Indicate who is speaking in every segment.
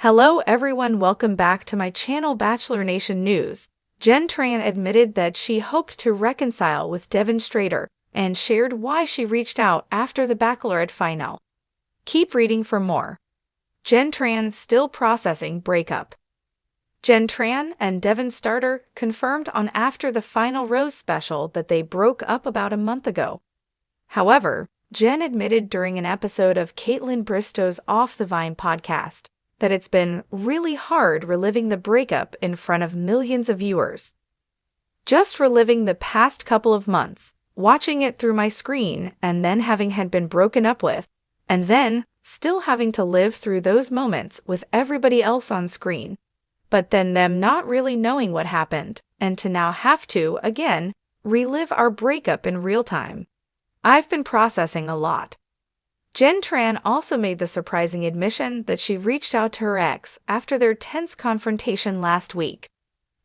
Speaker 1: Hello everyone, welcome back to my channel Bachelor Nation News. Jenn Tran admitted that she hoped to reconcile with Devin Strader and shared why she reached out after the Bachelorette final. Keep reading for more. Jenn Tran still processing breakup. Jenn Tran and Devin Strader confirmed on After the Final Rose special that they broke up about a month ago. However, Jenn admitted during an episode of Kaitlyn Bristow's Off the Vine podcast that it's been really hard reliving the breakup in front of millions of viewers. Just reliving the past couple of months, watching it through my screen and then having had been broken up with, and then still having to live through those moments with everybody else on screen, but then them not really knowing what happened, and to now have to, again, relive our breakup in real time. I've been processing a lot. Jenn Tran also made the surprising admission that she reached out to her ex after their tense confrontation last week.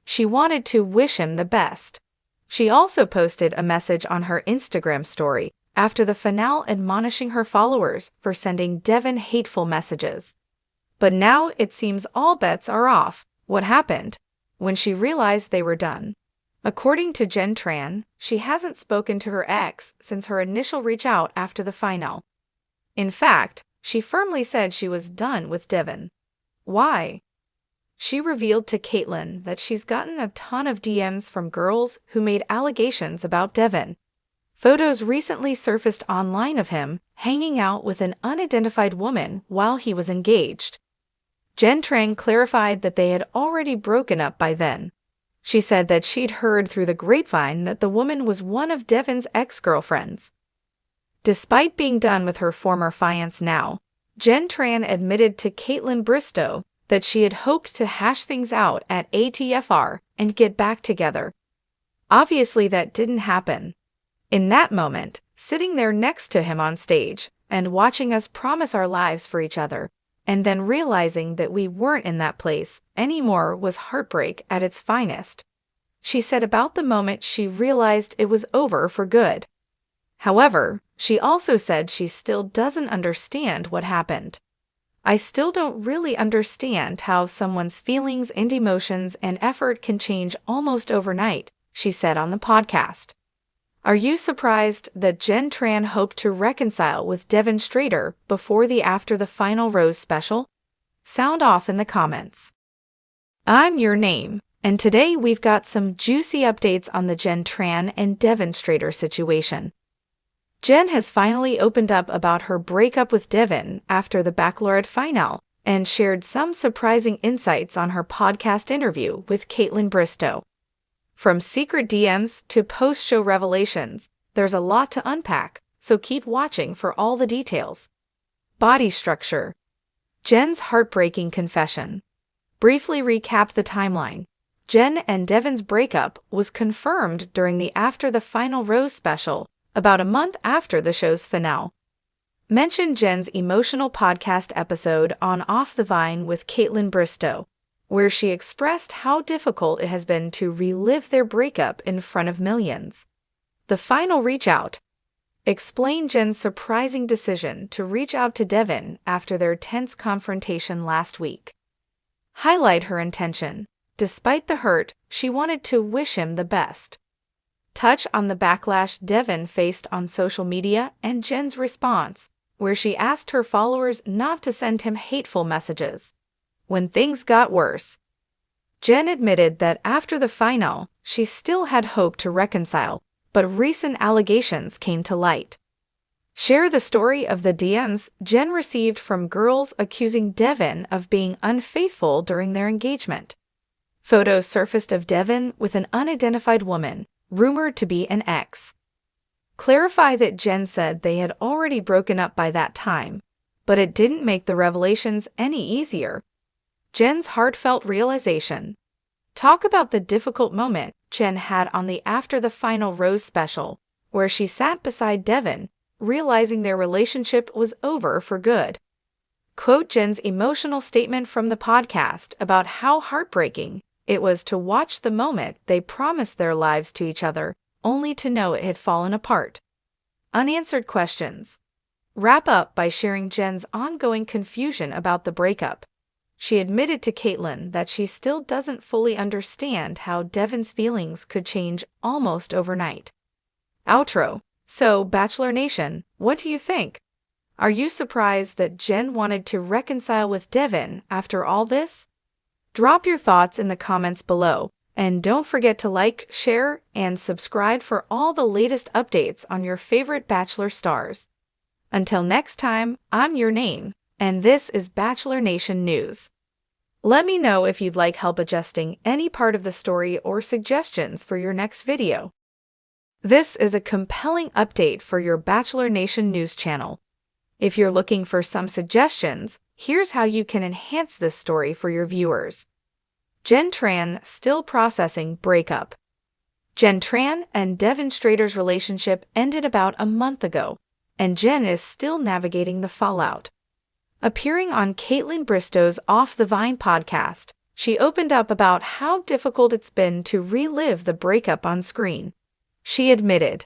Speaker 1: She wanted to wish him the best. She also posted a message on her Instagram story after the finale admonishing her followers for sending Devin hateful messages. But now it seems all bets are off. What happened? When she realized they were done. According to Jenn Tran, she hasn't spoken to her ex since her initial reach out after the final. In fact, she firmly said she was done with Devin. Why? She revealed to Kaitlyn that she's gotten a ton of DMs from girls who made allegations about Devin. Photos recently surfaced online of him hanging out with an unidentified woman while he was engaged. Jenn Tran clarified that they had already broken up by then. She said that she'd heard through the grapevine that the woman was one of Devin's ex-girlfriends. Despite being done with her former fiancé now, Jenn Tran admitted to Kaitlyn Bristow that she had hoped to hash things out at ATFR and get back together. Obviously that didn't happen. In that moment, sitting there next to him on stage and watching us promise our lives for each other, and then realizing that we weren't in that place anymore was heartbreak at its finest. She said about the moment she realized it was over for good. However, she also said she still doesn't understand what happened. I still don't really understand how someone's feelings and emotions and effort can change almost overnight, she said on the podcast. Are you surprised that Jenn Tran hoped to reconcile with Devin Strader before the After the Final Rose special? Sound off in the comments. I'm your name, and today we've got some juicy updates on the Jenn Tran and Devin Strader situation. Jenn has finally opened up about her breakup with Devin after the Bachelorette final and shared some surprising insights on her podcast interview with Kaitlyn Bristow. From secret DMs to post-show revelations, there's a lot to unpack, so keep watching for all the details. Body structure. Jenn's heartbreaking confession. Briefly recap the timeline. Jenn and Devin's breakup was confirmed during the After the Final Rose special, about a month after the show's finale. Mention Jenn's emotional podcast episode on Off the Vine with Kaitlyn Bristow, where she expressed how difficult it has been to relive their breakup in front of millions. The final reach out. Explain Jenn's surprising decision to reach out to Devin after their tense confrontation last week. Highlight her intention. Despite the hurt, she wanted to wish him the best. Touch on the backlash Devin faced on social media and Jenn's response, where she asked her followers not to send him hateful messages. When things got worse. Jenn admitted that after the final, she still had hope to reconcile, but recent allegations came to light. Share the story of the DMs Jenn received from girls accusing Devin of being unfaithful during their engagement. Photos surfaced of Devin with an unidentified woman, rumored to be an ex. Clarify that Jenn said they had already broken up by that time, but it didn't make the revelations any easier. Jenn's heartfelt realization. Talk about the difficult moment Jenn had on the After the Final Rose special, where she sat beside Devin, realizing their relationship was over for good. Quote Jenn's emotional statement from the podcast about how heartbreaking it was to watch the moment they promised their lives to each other, only to know it had fallen apart. Unanswered questions. Wrap up by sharing Jenn's ongoing confusion about the breakup. she admitted to Caitlyn that she still doesn't fully understand how Devin's feelings could change almost overnight. Outro. So, Bachelor Nation, what do you think? Are you surprised that Jenn wanted to reconcile with Devin after all this? Drop your thoughts in the comments below, and don't forget to like, share, and subscribe for all the latest updates on your favorite Bachelor stars. Until next time, I'm your name, and this is Bachelor Nation News. Let me know if you'd like help adjusting any part of the story or suggestions for your next video. This is a compelling update for your Bachelor Nation News channel. If you're looking for some suggestions, here's how you can enhance this story for your viewers. Jenn Tran still processing breakup. Jenn Tran and Devin Strader's relationship ended about a month ago, and Jenn is still navigating the fallout. Appearing on Caitlyn Bristow's Off the Vine podcast, she opened up about how difficult it's been to relive the breakup on screen. She admitted,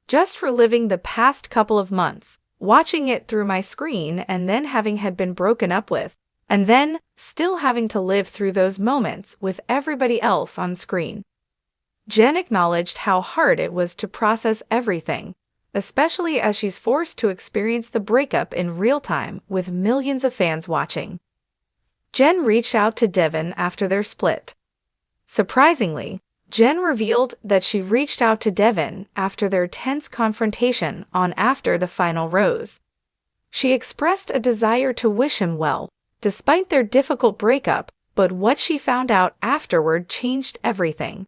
Speaker 1: "Just reliving the past couple of months, watching it through my screen and then having had been broken up with, and then still having to live through those moments with everybody else on screen." Jenn acknowledged how hard it was to process everything, especially as she's forced to experience the breakup in real time with millions of fans watching. Jenn reached out to Devin after their split. Surprisingly, Jenn revealed that she reached out to Devin after their tense confrontation on After the Final Rose. She expressed a desire to wish him well, despite their difficult breakup, but what she found out afterward changed everything.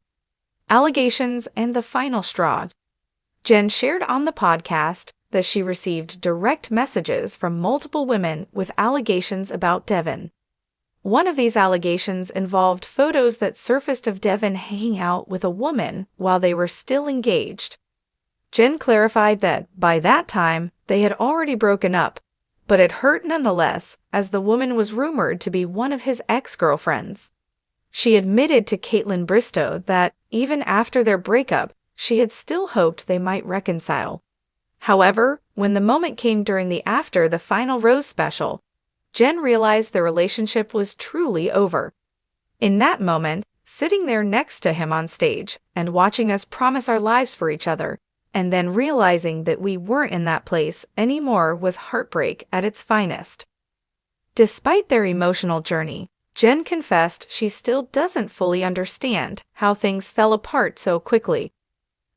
Speaker 1: Allegations and the final straw. Jenn shared on the podcast that she received direct messages from multiple women with allegations about Devin. One of these allegations involved photos that surfaced of Devin hanging out with a woman while they were still engaged. Jenn clarified that, by that time, they had already broken up, but it hurt nonetheless, as the woman was rumored to be one of his ex-girlfriends. She admitted to Caitlyn Bristow that, even after their breakup, she had still hoped they might reconcile. However, when the moment came during the After the Final Rose special, Jenn realized the relationship was truly over. In that moment, sitting there next to him on stage and watching us promise our lives for each other, and then realizing that we weren't in that place anymore was heartbreak at its finest. Despite their emotional journey, Jenn confessed she still doesn't fully understand how things fell apart so quickly.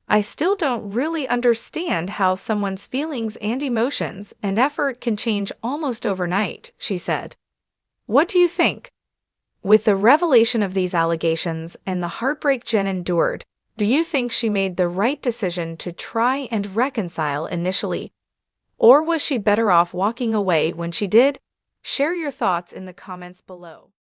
Speaker 1: "I still don't really understand how someone's feelings and emotions and effort can change almost overnight," she said. What do you think? With the revelation of these allegations and the heartbreak Jenn endured, do you think she made the right decision to try and reconcile initially? Or was she better off walking away when she did? Share your thoughts in the comments below.